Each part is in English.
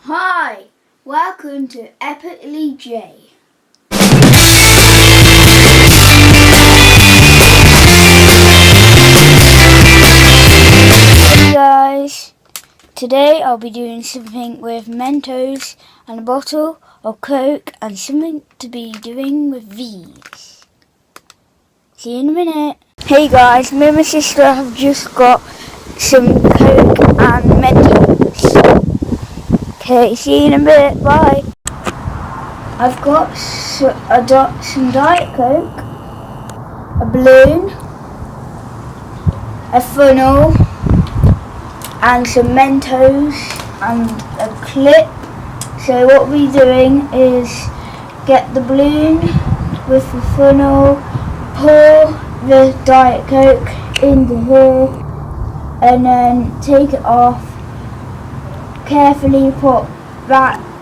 Hi, welcome to Epically J. Hey guys, today I'll be doing something with Mentos and a bottle of Coke and something to be doing with these. See you in a minute. Hey guys, me and my sister have just got some Coke and Mentos. Okay, see you in a bit, bye. I've got some Diet Coke, a balloon, a funnel, and some Mentos and a clip. So what we're doing is get the balloon with the funnel, pour the Diet Coke into here, and then take it off. Carefully put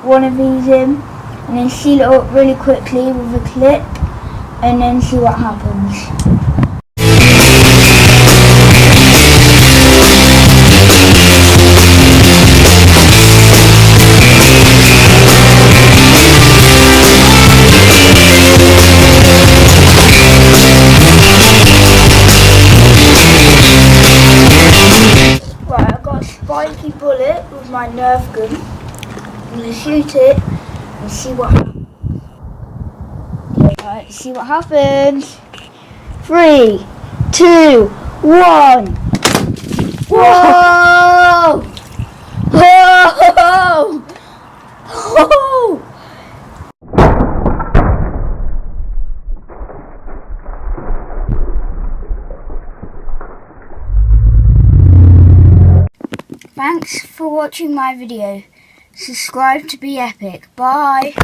one of these in, and then seal it up really quickly with a clip, and then see what happens. Right, I've got a spiky bullet with my nerf gun. I'm going to shoot it and see what happens. Right, see what happens. 3, 2, 1. Whoa! Whoa! Whoa! Thanks for watching my video. Subscribe to be epic. Bye.